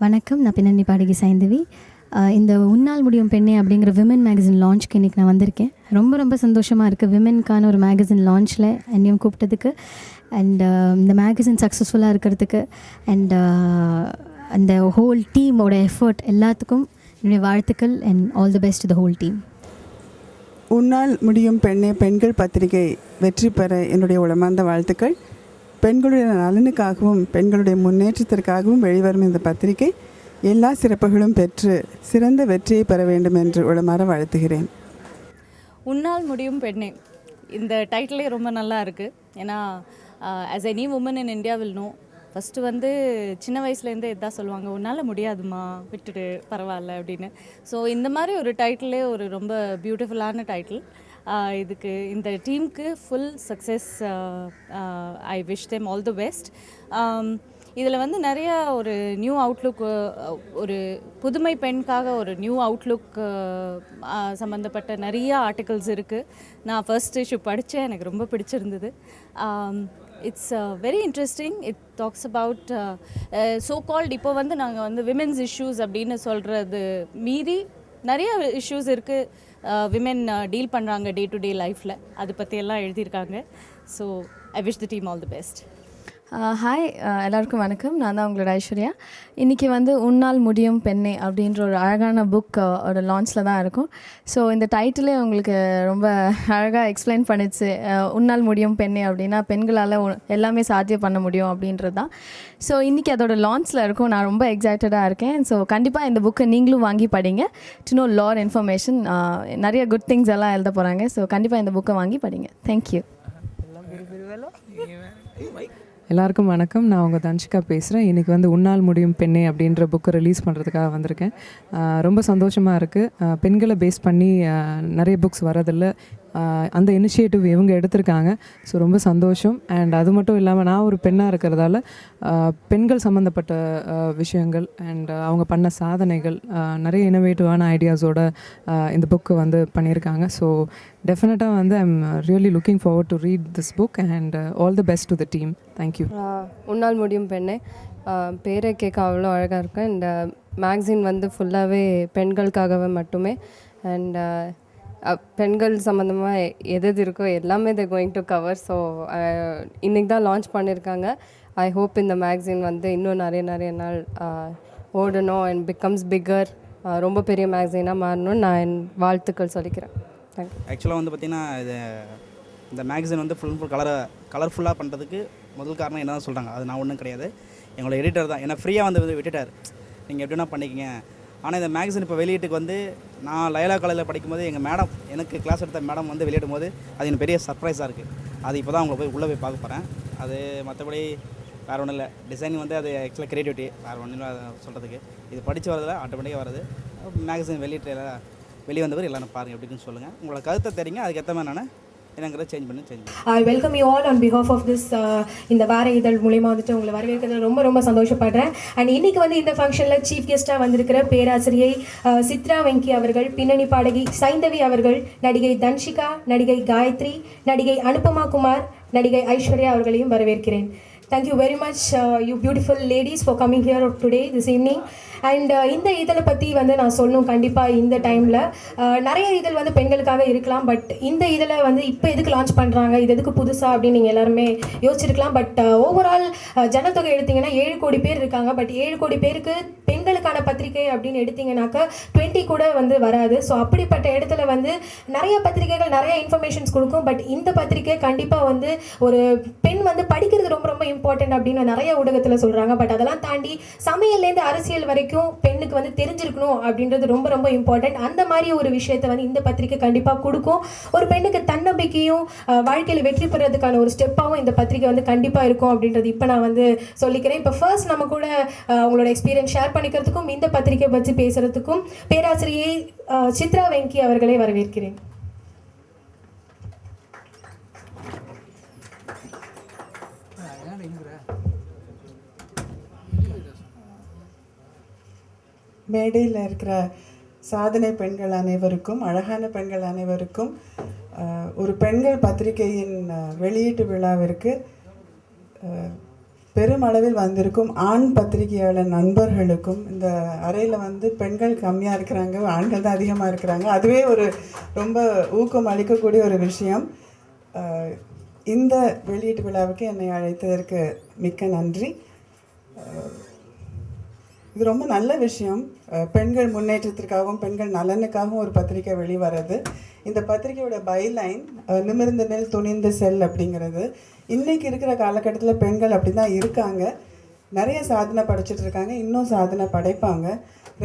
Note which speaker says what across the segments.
Speaker 1: வணக்கம். நான் பின்னணி பாடகி சைந்தவி. இந்த உன்னால் முடியும் பெண்ணே அப்படிங்கிற விமன் மேகசின் லான்ச்க்கு இன்றைக்கி நான் வந்திருக்கேன். ரொம்ப ரொம்ப சந்தோஷமாக இருக்குது விமனுக்கான ஒரு மேகசின் லான்ச்சில் என்னையும் கூப்பிட்டதுக்கு. அண்ட் இந்த மேகசின் சக்ஸஸ்ஃபுல்லாக இருக்கிறதுக்கு அண்ட் அந்த ஹோல் டீமோட எஃபர்ட் எல்லாத்துக்கும் என்னுடைய வாழ்த்துக்கள் and all the best the whole team.
Speaker 2: உன்னால் முடியும் பெண்ணே பெண்கள் பத்திரிகை வெற்றி பெற என்னுடைய உளமார்ந்த வாழ்த்துக்கள். பெண்களுடைய நலனுக்காகவும் பெண்களுடைய முன்னேற்றத்திற்காகவும் வெளிவரும் இந்த பத்திரிகை எல்லா சிறப்புகளும் பெற்று சிறந்த வெற்றியை பெற வேண்டும் என்று உளமாற வாழ்த்துகிறேன்.
Speaker 3: உன்னால் முடியும் பெண்ணே, இந்த டைட்டிலே ரொம்ப நல்லா இருக்குது. ஏன்னா as any woman in India will know, first வந்து சின்ன வயசுலேருந்தே இதான் சொல்லுவாங்க, உன்னால் முடியாதுமா விட்டுடு பரவாயில்ல அப்படின்னு. ஸோ இந்த மாதிரி ஒரு டைட்டிலே ஒரு ரொம்ப பியூட்டிஃபுல்லான டைட்டில். இதுக்கு இந்த டீமுக்கு full success. I wish them all the best. இதில் வந்து நிறையா ஒரு நியூ அவுட்லுக், ஒரு புதுமை பெண்காக ஒரு நியூ அவுட்லுக் சம்மந்தப்பட்ட நிறைய ஆர்டிகல்ஸ் இருக்குது. நான் ஃபர்ஸ்ட் இஷ்யூ படித்தேன், எனக்கு ரொம்ப பிடிச்சிருந்தது. It's very interesting. It talks about so called, இப்போ வந்து நாங்கள் வந்து விமென்ஸ் இஷ்யூஸ் அப்படின்னு சொல்கிறது மீறி நிறைய இஷ்யூஸ் இருக்குது விமென் டீல் பண்ணுறாங்க டே டு டே லைஃப்பில். அதை பற்றியெல்லாம் எழுதியிருக்காங்க. So I wish the team all the best.
Speaker 4: Hi, எல்லாருக்கும் வணக்கம். நான் தான் உங்களோட ஐஸ்வர்யா. இன்றைக்கி வந்து உன்னால் முடியும் பெண்ணே அப்படின்ற ஒரு அழகான புக் ஒரு லான்ச்சில் தான் இருக்கும். ஸோ இந்த டைட்டிலே உங்களுக்கு ரொம்ப அழகாக எக்ஸ்பிளைன் பண்ணிச்சு. உன்னால் முடியும் பெண்ணே அப்படின்னா பெண்களால் எல்லாமே சாத்தியம் பண்ண முடியும் அப்படின்றது தான். ஸோ இன்றைக்கி அதோட லான்ச்சில் இருக்கும். நான் ரொம்ப எக்ஸைட்டடாக இருக்கேன். ஸோ கண்டிப்பாக இந்த புக்கை நீங்களும் வாங்கி படிங்க. டு நோ லார் இன்ஃபர்மேஷன், நிறைய குட் திங்ஸ் எல்லாம் எழுத போகிறாங்க. ஸோ கண்டிப்பாக இந்த புக்கை வாங்கி படிங்க. தேங்க்யூ.
Speaker 5: எல்லாருக்கும் வணக்கம். நான் உங்கள் தன்ஷிகா பேசுகிறேன். இன்றைக்கி வந்து உன்னால் முடியும் பெண்ணே அப்படின்ற புக்கை ரிலீஸ் பண்ணுறதுக்காக வந்திருக்கேன். ரொம்ப சந்தோஷமாக இருக்குது. பெண்களை பேஸ் பண்ணி நிறைய புக்ஸ் வரதில்லை. அந்த இனிஷியேட்டிவ் இவங்க எடுத்திருக்காங்க. ஸோ ரொம்ப சந்தோஷம். அண்ட் அது மட்டும் இல்லாமல் நான் ஒரு பெண்ணாக இருக்கிறதால பெண்கள் சம்மந்தப்பட்ட விஷயங்கள் அண்ட் அவங்க பண்ண சாதனைகள், நிறைய இனோவேட்டிவான ஐடியாஸோட இந்த புக்கு வந்து பண்ணியிருக்காங்க. ஸோ டெஃபினட்டாக வந்து I am really looking forward to read this book and all the best to the team. Thank you.
Speaker 6: உன்னால் முடியும் பெண்ணே பேரை கேட்க அவ்வளோ அழகாக இருக்கும். அண்ட் மேக்சின் வந்து ஃபுல்லாகவே பெண்களுக்காகவே மட்டுமே. அண்ட் பெண்கள் சம்மந்தமாக எது இருக்கோ எல்லாமே they going to cover. So இன்றைக்கி தான் லான்ச் பண்ணியிருக்காங்க. ஐ ஹோப் இந்த மேக்சின் வந்து இன்னும் நிறைய நாள் ஓடணும் அண்ட் பிகம்ஸ் பிக்கர், ரொம்ப பெரிய மேக்சினாக மாறணும்னு நான் என் வாழ்த்துக்கள் சொல்லிக்கிறேன். தேங்க்யூ.
Speaker 7: ஆக்சுவலாக வந்து பார்த்திங்கன்னா இந்த மேக்சின் வந்து ஃபுல் கலர்ஃபுல்லாக பண்ணுறதுக்கு முதல் காரணம் என்ன தான் சொல்கிறாங்க, அது நான் ஒன்றும் கிடையாது. எங்களோட எடிட்டர் தான் என்னை ஃப்ரீயாக வந்து விட்டுட்டார், நீங்கள் எப்படின்னா பண்ணிக்கங்க. ஆனால் இந்த மேக்சின் இப்போ வெளியீட்டுக்கு வந்து நான் லயலா காலேஜில் படிக்கும்போது எங்கள் மேடம், எனக்கு கிளாஸ் எடுத்த மேடம் வந்து வெளியிடும் போது அது எனக்கு பெரிய சர்ப்ரைஸாக இருக்குது. அது இப்போ தான் அவங்கள உள்ளே போய் பார்க்க போகிறேன். அது மற்றபடி வேறு ஒன்றும் இல்லை. டிசைன் வந்து அது ஆக்சுவலாக க்ரியேட்டிவிட்டி, வேறு ஒன்றும் இல்லை சொல்கிறதுக்கு. இது படித்து வரதில் ஆட்டோமேட்டிக்காக வருது. மேக்சின் வெளியே வந்தவர் எல்லாரும் பாருங்கள் எப்படின்னு சொல்லுங்கள். உங்களோட கருத்தை தெரியுங்க, அதுக்கேற்ற மாதிரி நான் என்னங்கிறத சேஞ்ச் பண்ணி.
Speaker 8: I welcome you all on behalf of this. இந்த வார இதழ் மூலிமா வந்துட்டு உங்களை வரவேற்கிறது ரொம்ப சந்தோஷப்படுறேன். அண்ட் இன்றைக்கி வந்து இந்த ஃபங்க்ஷனில் சீஃப் கெஸ்ட்டாக வந்திருக்கிற பேராசிரியை சித்ரா வெங்கி அவர்கள், பின்னணி பாடகி சைந்தவி அவர்கள், நடிகை தன்ஷிகா, நடிகை காயத்ரி, நடிகை அனுபமா குமார், நடிகை ஐஸ்வர்யா அவர்களையும் வரவேற்கிறேன். Thank you very much, you beautiful ladies, for coming here today, this evening. And இந்த இதழை பற்றி வந்து நான் சொல்லணும். கண்டிப்பாக இந்த டைமில் நிறைய இதழ் வந்து பெண்களுக்காக இருக்கலாம். பட் இந்த இதழை வந்து இப்போ எதுக்கு லான்ச் பண்ணுறாங்க, இது எதுக்கு புதுசாக அப்படின்னு நீங்கள் எல்லாருமே யோசிச்சிருக்கலாம். பட் ஓவரால் ஜனத்தொகை எடுத்திங்கன்னா 7 கோடி பேர் இருக்காங்க. பட் 7 கோடி பேருக்கு பெண்களுக்கான பத்திரிகை அப்படின்னு எடுத்திங்கனாக்கா 20 கூட வந்து வராது. ஸோ அப்படிப்பட்ட இடத்துல வந்து நிறைய பத்திரிகைகள் நிறைய இன்ஃபர்மேஷன்ஸ் கொடுக்கும். பட் இந்த பத்திரிகை கண்டிப்பாக வந்து ஒரு பெண் வந்து படிக்கிறது ரொம்ப இம்பார்ட்டன்ட் அப்படின்னு நிறைய ஊடகத்தில் சொல்கிறாங்க. பட் அதெல்லாம் தாண்டி சமையல்லேருந்து அரசியல் வரைக்கும் பெண்ணுக்கு வந்து தெரிஞ்சிருக்கணும் அப்படின்றது ரொம்ப இம்பார்ட்டன்ட். அந்த மாதிரி ஒரு விஷயத்தை வந்து இந்த பத்திரிகை கண்டிப்பாக கொடுக்கும். ஒரு பெண்ணுக்கு தன்னம்பிக்கையும் வாழ்க்கையில் வெற்றி பெறதுக்கான ஒரு ஸ்டெப்பாகவும் இந்த பத்திரிகை வந்து கண்டிப்பாக இருக்கும் அப்படின்றது இப்போ நான் வந்து சொல்லிக்கிறேன். இப்போ ஃபர்ஸ்ட் நம்ம கூட உங்களோட எக்ஸ்பீரியன்ஸ் ஷேர் பண்ணிக்கிறதுக்கும் இந்த பத்திரிகை பற்றி பேசுகிறதுக்கும் பேராசிரியை சித்ரா வெங்கி அவர்களை வரவேற்கிறேன்.
Speaker 2: மேடையில் இருக்கிற சாதனை பெண்கள் அனைவருக்கும், அழகான பெண்கள் அனைவருக்கும் ஒரு பெண்கள் பத்திரிகையின் வெளியீட்டு விழாவிற்கு பெருமளவில் வந்திருக்கும் ஆண் பத்திரிகையாளர் நண்பர்களுக்கும், இந்த அறையில் வந்து பெண்கள் கம்மியாக இருக்கிறாங்க, ஆண்கள் தான் அதிகமாக இருக்கிறாங்க, அதுவே ஒரு ரொம்ப ஊக்கம் அளிக்கக்கூடிய ஒரு விஷயம். இந்த வெளியீட்டு விழாவுக்கு என்னை அழைத்ததற்கு மிக்க நன்றி. இது ரொம்ப நல்ல விஷயம். பெண்கள் முன்னேற்றத்திற்காகவும் பெண்கள் நலனுக்காகவும் ஒரு பத்திரிக்கை வெளிவரது. இந்த பத்திரிக்கையோட பைலைன் நிமிர்ந்த நெல் துணிந்த செல் அப்படிங்கிறது. இன்றைக்கி இருக்கிற காலகட்டத்தில் பெண்கள் அப்படி தான் இருக்காங்க. நிறைய சாதனை படைச்சிட்டு இருக்காங்க, இன்னும் சாதனை படைப்பாங்க.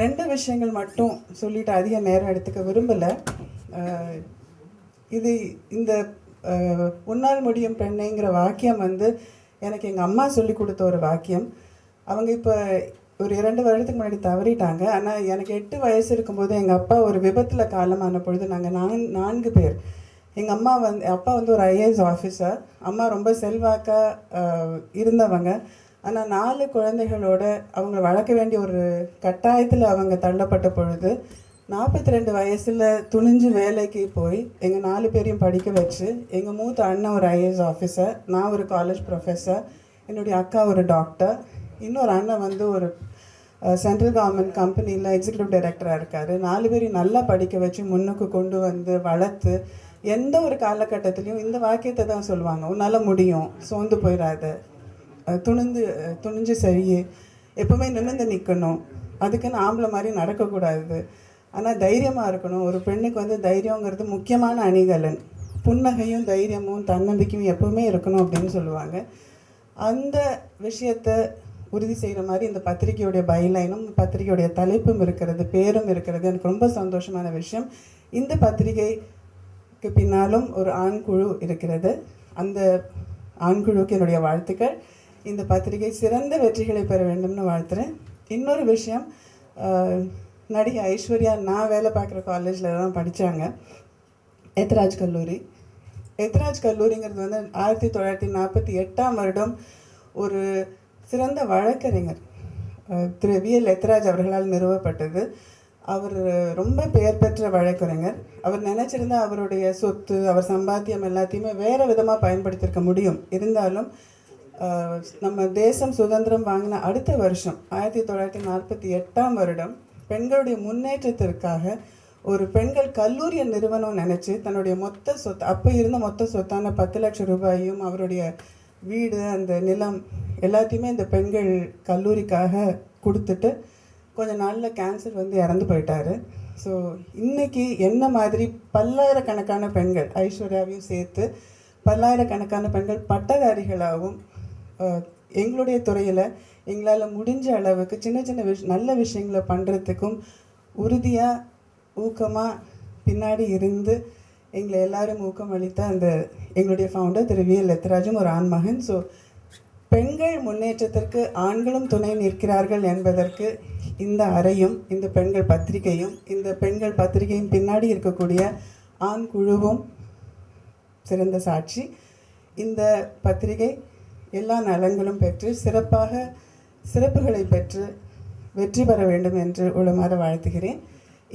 Speaker 2: 2 விஷயங்கள் மட்டும் சொல்லிட்டு அதிக நேரம் எடுத்துக்க விரும்பலை. இந்த உன்னால் முடியும் பெண்ணைங்கிற வாக்கியம் வந்து எனக்கு எங்கள் அம்மா சொல்லி கொடுத்த ஒரு வாக்கியம். அவங்க இப்போ ஒரு 2 வருடத்துக்கு முன்னாடி தவறிட்டாங்க. ஆனால் எனக்கு 8 வயசு இருக்கும்போது எங்கள் அப்பா ஒரு விபத்தில் காலமான பொழுது நாங்கள் 4 பேர். எங்கள் அப்பா வந்து ஒரு ஐஏஎஸ் ஆஃபீஸர். அம்மா ரொம்ப செல்வாக்காக இருந்தவங்க. ஆனால் 4 குழந்தைகளோட அவங்க வளர்க்க வேண்டிய ஒரு கட்டாயத்தில் அவங்க தள்ளப்பட்ட பொழுது 42 வயசில் துணிஞ்சு வேலைக்கு போய் எங்கள் 4 பேரையும் படிக்க வச்சு, எங்கள் மூத்த அண்ணன் ஒரு ஐஏஎஸ் ஆஃபீஸர், நான் ஒரு காலேஜ் ப்ரொஃபஸர், என்னுடைய அக்கா ஒரு டாக்டர், இன்னொரு அண்ணன் வந்து ஒரு சென்ட்ரல் கவர்மெண்ட் கம்பெனியில் எக்ஸிக்யூட்டிவ் டைரக்டராக இருக்கார். 4 பேரையும் நல்லா படிக்க வச்சு முன்னுக்கு கொண்டு வந்து வளர்த்து, எந்த ஒரு காலகட்டத்திலையும் இந்த வாக்கியத்தை தான் சொல்லுவாங்க, உன்னால் முடியும், சோர்ந்து போயிடாத, துணிஞ்சு செய்யு, எப்போவுமே நிமிர்ந்து நிற்கணும், அதுக்குன்னு ஆம்பளை மாதிரி நடக்கக்கூடாது, ஆனால் தைரியமாக இருக்கணும். ஒரு பெண்ணுக்கு வந்து தைரியங்கிறது முக்கியமான அணிகலன். புன்னகையும் தைரியமும் தன்னம்பிக்கையும் எப்போவுமே இருக்கணும் அப்படின்னு சொல்லுவாங்க. அந்த விஷயத்தை உறுதி செய்கிற மாதிரி இந்த பத்திரிகையுடைய பைலைனும் பத்திரிகையுடைய தலைப்பும் இருக்கிறது, பேரும் இருக்கிறது. எனக்கு ரொம்ப சந்தோஷமான விஷயம். இந்த பத்திரிகைக்கு பின்னாலும் ஒரு ஆண்குழு இருக்கிறது. அந்த ஆண்குழுவுக்கு என்னுடைய வாழ்த்துக்கள். இந்த பத்திரிகை சிறந்த வெற்றிகளை பெற வேண்டும்னு வாழ்த்துறேன். இன்னொரு விஷயம், நடிகை ஐஸ்வர்யா நான் வேலை பார்க்குற காலேஜில் தான் படித்தாங்க, எத்ராஜ் கல்லூரி. எத்ராஜ் கல்லூரிங்கிறது வந்து 1948ஆம் வருடம் ஒரு சிறந்த வழக்கறிஞர் திரு VL எத்ராஜ் அவர்களால் நிறுவப்பட்டது. அவர் ரொம்ப பெயர் பெற்ற வழக்கறிஞர். அவர் நினச்சிருந்தா அவருடைய சொத்து, அவர் சம்பாத்தியம் எல்லாத்தையுமே வேறு விதமாக பயன்படுத்தியிருக்க முடியும். இருந்தாலும் நம்ம தேசம் சுதந்திரம் வாங்கின அடுத்த வருஷம் 1948ஆம் வருடம் பெண்களுடைய முன்னேற்றத்திற்காக ஒரு பெண்கள் கல்லூரியை நிறுவனம் நினச்சி தன்னுடைய மொத்த சொத்து, அப்போ இருந்த மொத்த சொத்தான 10 லட்சம் ரூபாயும், அவருடைய வீடு, அந்த நிலம் எல்லாத்தையுமே இந்த பெண்கள் கல்லூரிக்காக கொடுத்துட்டு கொஞ்ச நாளில் கேன்சர் வந்து இறந்து போயிட்டார். ஸோ இன்றைக்கி என்ன மாதிரி பல்லாயிரக்கணக்கான பெண்கள், ஐஸ்வர்யாவையும் சேர்த்து பல்லாயிரக்கணக்கான பெண்கள் பட்டதாரிகளாகவும் எங்களுடைய துறையில் எங்களால் முடிஞ்ச அளவுக்கு சின்ன சின்ன நல்ல விஷயங்களை பண்ணுறதுக்கும் உறுதியாக ஊக்கமாக பின்னாடி இருந்து எங்களை எல்லாரும் ஊக்கம் அளித்த அந்த எங்களுடைய ஃபவுண்டர் திரு VL எத்ராஜும் ஒரு ஆண்மகன். ஸோ பெண்கள் முன்னேற்றத்திற்கு ஆண்களும் துணை நிற்கிறார்கள் என்பதற்கு இந்த அறையும், இந்த பெண்கள் பத்திரிகையும், இந்த பெண்கள் பத்திரிகையின் பின்னாடி இருக்கக்கூடிய ஆண் குழுவும் சிறந்த சாட்சி. இந்த பத்திரிகை எல்லா நலன்களும் பெற்று சிறப்புகளை பெற்று வெற்றி பெற வேண்டும் என்று உளமாற வாழ்த்துகிறேன்.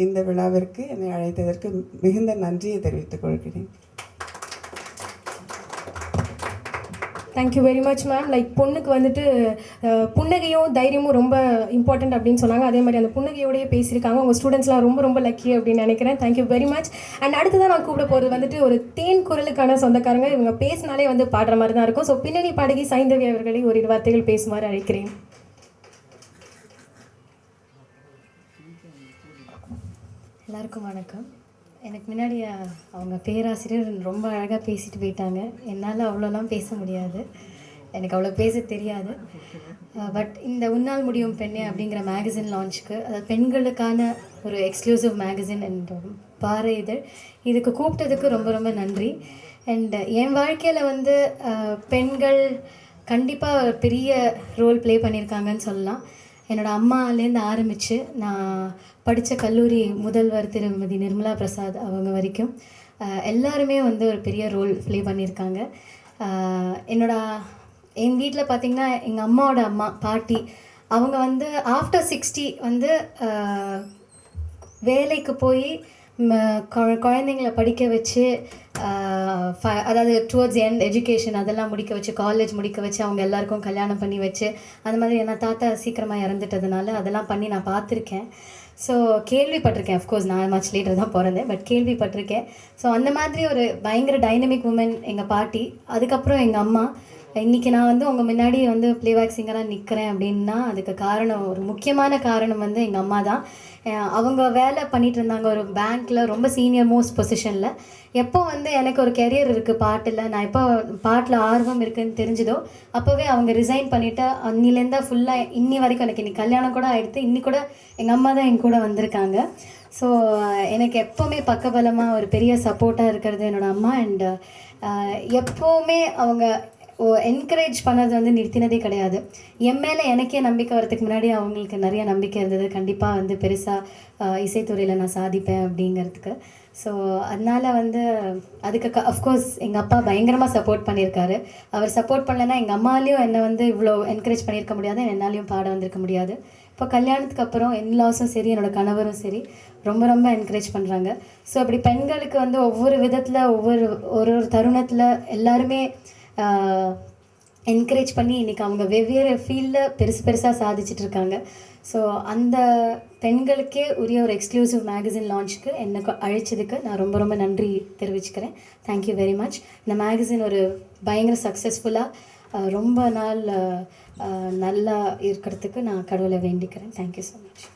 Speaker 2: இந்த விழாவிற்கு என்னை அழைத்ததற்கு மிகுந்த நன்றியை தெரிவித்துக் கொள்கிறேன்.
Speaker 8: Thank you very much ma'am. Like பொண்ணுக்கு வந்துட்டு புன்னகையும் தைரியமும் ரொம்ப இம்பார்ட்டண்ட் அப்படின்னு சொன்னாங்க. அதே மாதிரி அந்த புன்னகையோடய பேசியிருக்காங்க. உங்கள் ஸ்டூடெண்ட்ஸ்லாம் ரொம்ப ரொம்ப லக்கி அப்படின்னு நினைக்கிறேன். Thank you very much. அண்ட் அடுத்ததான் நான் கூப்பிட போகிறது வந்துட்டு ஒரு தேன் குரலுக்கான சொந்தக்காரங்க. இவங்க பேசினாலே வந்து பாடுற மாதிரி தான் இருக்கும். ஸோ பின்னணி பாடகி சைந்தவி அவர்களை ஒரு 2 வார்த்தைகள் பேசுமாறு அழைக்கிறேன்.
Speaker 1: எல்லாருக்கும் வணக்கம். எனக்கு முன்னாடி அவங்க பேராசிரியர் ரொம்ப அழகாக பேசிட்டு போயிட்டாங்க. என்னால் அவ்வளோலாம் பேச முடியாது, எனக்கு அவ்வளோ பேச தெரியாது. பட் இந்த உன்னால் முடியும் பெண்ணே அப்படிங்கிற மேகசின் லான்ச்சுக்கு, அதாவது பெண்களுக்கான ஒரு எக்ஸ்க்ளூசிவ் மேகசின் அண்ட் பாறை இதழ், இதுக்கு கூப்பிட்டதுக்கு ரொம்ப ரொம்ப நன்றி. அண்ட் என் வாழ்க்கையில் வந்து பெண்கள் கண்டிப்பாக பெரிய ரோல் ப்ளே பண்ணியிருக்காங்கன்னு சொல்லலாம். என்னோடய அம்மாலேருந்து ஆரம்பித்து நான் படித்த கல்லூரி முதல்வர் திருமதி நிர்மலா பிரசாத் அவங்க வரைக்கும் எல்லாருமே வந்து ஒரு பெரிய ரோல் ப்ளே பண்ணியிருக்காங்க. என் வீட்டில் பார்த்திங்கன்னா எங்கள் அம்மாவோட அம்மா பாட்டி அவங்க வந்து ஆஃப்டர் 60 வந்து வேலைக்கு போய் குழந்தைங்களை படிக்க வச்சு அதாவது டுவர்ட்ஸ் எண்ட் எஜுகேஷன் அதெல்லாம் முடிக்க வச்சு, காலேஜ் முடிக்க வச்சு, அவங்க எல்லாருக்கும் கல்யாணம் பண்ணி வச்சு, அந்த மாதிரி என்ன தாத்தா சீக்கிரமாக இறந்துட்டதுனால அதெல்லாம் பண்ணி நான் பார்த்துருக்கேன். ஸோ கேள்விப்பட்டிருக்கேன். அஃப்கோர்ஸ் நான் மச் லேட்டர் தான் பிறந்தேன், பட் கேள்விப்பட்டிருக்கேன். ஸோ அந்த மாதிரி ஒரு பயங்கர டைனமிக் உமன் எங்கள் பாட்டி. அதுக்கப்புறம் எங்கள் அம்மா. இன்றைக்கி நான் வந்து உங்கள் முன்னாடி வந்து ப்ளேபேக் சிங்கராக நிற்கிறேன் அப்படின்னா அதுக்கு காரணம், ஒரு முக்கியமான காரணம் வந்து எங்கள் அம்மா தான். அவங்க வேலை பண்ணிகிட்டு இருந்தாங்க ஒரு பேங்க்கில், ரொம்ப சீனியர் மோஸ்ட் பொசிஷனில். எப்போ வந்து எனக்கு ஒரு கெரியர் இருக்குது பாட்டில், நான் எப்போ பாட்டில் ஆர்வம் இருக்குதுன்னு தெரிஞ்சுதோ அப்போவே அவங்க ரிசைன் பண்ணிவிட்டு அன்னிலேருந்தா ஃபுல்லாக இன்னி வரைக்கும், எனக்கு இன்னைக்கு கல்யாணம் கூட ஆகிடுது, இன்னி கூட எங்கள் அம்மா தான் என் கூட வந்திருக்காங்க. ஸோ எனக்கு எப்போவுமே பக்கபலமாக ஒரு பெரிய சப்போர்ட்டாக இருக்கிறது என்னோடய அம்மா. அண்டு எப்போவுமே அவங்க என்கரேஜ் பண்ணது வந்து நிறுத்தினதே கிடையாது. என் மேலே எனக்கே நம்பிக்கை வரதுக்கு முன்னாடி அவங்களுக்கு நிறைய நம்பிக்கை இருந்தது, கண்டிப்பாக வந்து பெருசாக இசைத்துறையில் நான் சாதிப்பேன் அப்படிங்கிறதுக்கு. ஸோ அதனால் வந்து அதுக்கு அஃப்கோர்ஸ் எங்கள் அப்பா பயங்கரமாக சப்போர்ட் பண்ணியிருக்காரு. அவர் சப்போர்ட் பண்ணலைன்னா எங்கள் அம்மாலேயும் என்னை வந்து இவ்வளோ என்கரேஜ் பண்ணியிருக்க முடியாது, என்னாலையும் பாட வந்திருக்க முடியாது. இப்போ கல்யாணத்துக்கு அப்புறம் இன்லாஸும் சரி, என்னோடய கணவரும் சரி ரொம்ப ரொம்ப என்கரேஜ் பண்ணுறாங்க. ஸோ அப்படி பெண்களுக்கு வந்து ஒவ்வொரு விதத்தில் ஒரு தருணத்தில் எல்லாருமே என்கரேஜ் பண்ணி இன்றைக்கி அவங்க வெவ்வேறு ஃபீல்டில் பெருசாக சாதிச்சுட்டு இருக்காங்க. ஸோ அந்த பெண்களுக்கே உரிய ஒரு எக்ஸ்க்ளூசிவ் மேகசின் லான்ச்சுக்கு என்னை அழைச்சதுக்கு நான் ரொம்ப ரொம்ப நன்றி தெரிவிச்சுக்கிறேன். Thank you very much. இந்த மேகசின் ஒரு பயங்கர சக்ஸஸ்ஃபுல்லாக ரொம்ப நாள் நல்லா இருக்கிறதுக்கு நான் கடவுளை வேண்டிக்கிறேன். Thank you so much.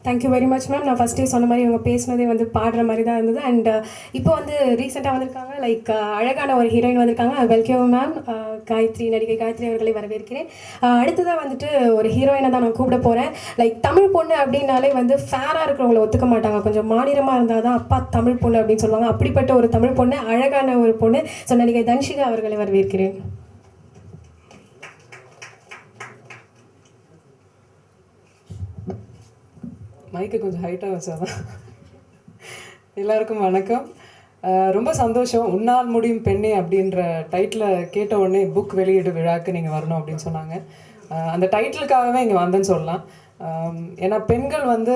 Speaker 8: Thank you very much ma'am. நான் ஃபஸ்ட்டே சொன்ன மாதிரி இவங்க பேசினதே வந்து பாடுற மாதிரி தான் இருந்தது. அண்ட் இப்போ வந்து ரீசெண்டாக வந்திருக்காங்க, லைக் அழகான ஒரு ஹீரோயின் வந்திருக்காங்க. Welcome ma'am. காயத்ரி, நடிகை காயத்ரி அவர்களை வரவேற்கிறேன். அடுத்ததாக வந்துட்டு ஒரு ஹீரோயினை தான் நான் கூப்பிட போகிறேன். லைக் தமிழ் பொண்ணு அப்படின்னாலே வந்து ஃபேராக இருக்கிறவங்கள ஒத்துக்க மாட்டாங்க, கொஞ்சம் மாநிலமாக இருந்தால் தான் அப்பா தமிழ் பொண்ணு அப்படின்னு சொல்லுவாங்க. அப்படிப்பட்ட ஒரு தமிழ் பொண்ணு, அழகான ஒரு பொண்ணு. ஸோ நடிகை தன்ஷிகா அவர்களை வரவேற்கிறேன்.
Speaker 5: மைக்கு கொஞ்சம் ஹைட்டாக வச்சாதான். எல்லாருக்கும் வணக்கம். ரொம்ப சந்தோஷம். உன்னால் முடியும் பெண்ணே அப்படின்ற டைட்டிலை கேட்ட உடனே புக் வெளியீடு விழாக்கு நீங்கள் வரணும் அப்படின்னு சொன்னாங்க. அந்த டைட்டிலுக்காகவே இங்கே வந்தேன்னு சொல்லலாம். ஏன்னா பெண்கள் வந்து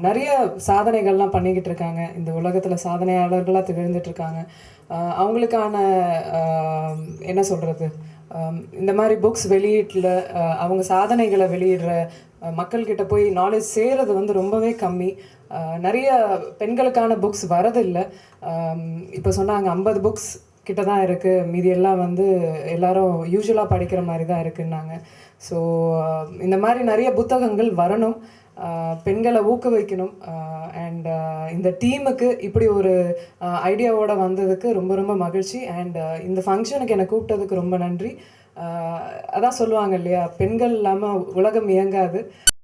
Speaker 5: நிறைய சாதனைகள்லாம் பண்ணிக்கிட்டு இருக்காங்க, இந்த உலகத்தில் சாதனையாளர்களாக திகழ்ந்துட்டுருக்காங்க. அவங்களுக்கான என்ன சொல்கிறது, இந்த மாதிரி புக்ஸ் வெளியீட்டில் அவங்க சாதனைகளை வெளியிடுற மக்கள்கிட்ட போய் நாலேஜ் செய்கிறது வந்து ரொம்பவே கம்மி. நிறைய பெண்களுக்கான புக்ஸ் வரதில்லை. இப்போ சொன்னாங்க 50 புக்ஸ் கிட்ட தான் இருக்குது, மீதி எல்லாம் வந்து எல்லாரும் யூஸ்வலாக படிக்கிற மாதிரி தான் இருக்குன்னாங்க. ஸோ இந்த மாதிரி நிறைய புத்தகங்கள் வரணும், பெண்களை ஊக்குவிக்கணும். அண்ட் இந்த டீமுக்கு இப்படி ஒரு ஐடியாவோடு வந்ததுக்கு ரொம்ப ரொம்ப மகிழ்ச்சி. அண்ட் இந்த ஃபங்க்ஷனுக்கு என்னை கூப்பிட்டதுக்கு ரொம்ப நன்றி. அதான் சொல்லுவாங்க இல்லையா, பெண்கள் இல்லாமல் உலகம் இயங்காது.